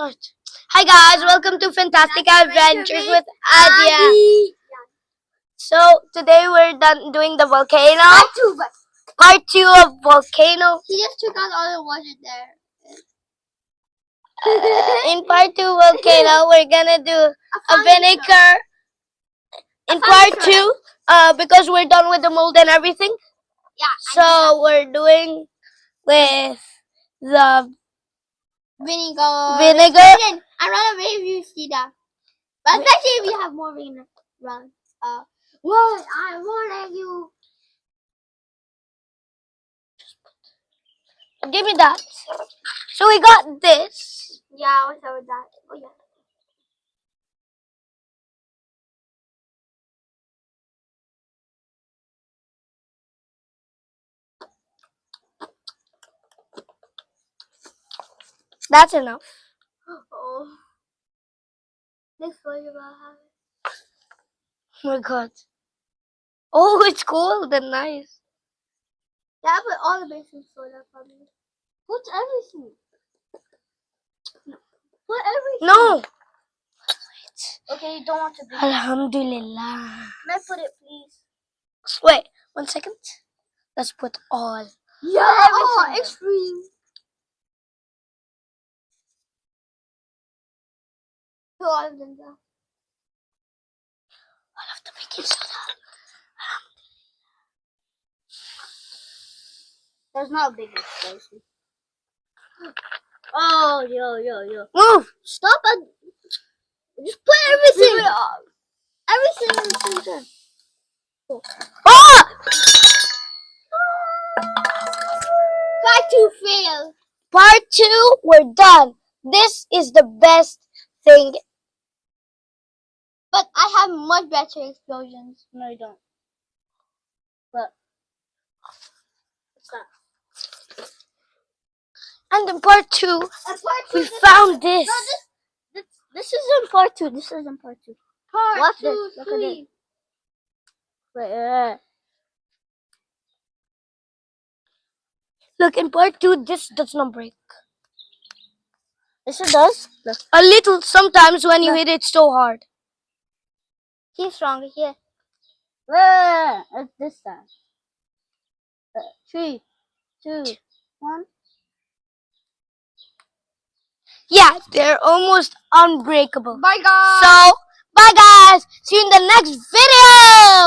Hi guys, welcome to Fantastic Adventures with Adhyan. So today we're done doing the volcano. Part 2 of volcano. He just took out all the water there. In part 2 volcano, we're gonna do a vinegar. In part 2, because we're done with the mold and everything. Yeah. So we're doing with the vinegar. I run away if you see that. But especially if we have more vinegar. Run. What? I warn you. Give me that. So we got this. Yeah, what's up with that? Oh yeah. That's enough. Oh. Next one about Oh my god. Oh, it's cold and nice. yeah, I put all the baking soda for me. Put everything. Put everything. No. Wait. Okay, you don't want to do it. Alhamdulillah. May I put it, please? Wait, 1 second. Let's put all. Yeah, oh, extreme. Put all of them down. All of the baking soda. There's not a big explosion. Oh, yo. Move! Stop it. Just put everything. Everything in the center. Oh! Try to fail. Part 2, we're done. This is the best thing. But I have much better explosions. No, I don't. But what's that? And in part 2, we found this. No, this isn't part 2. This isn't part 2. Part 2, Look at it. Wait, Look, in part 2, this does not break. Yes, it does. Look. A little sometimes when you hit it so hard. Keep stronger here. It's this time. 3, 2, 1. Yeah, they're almost unbreakable. Bye, guys. So, bye guys. See you in the next video.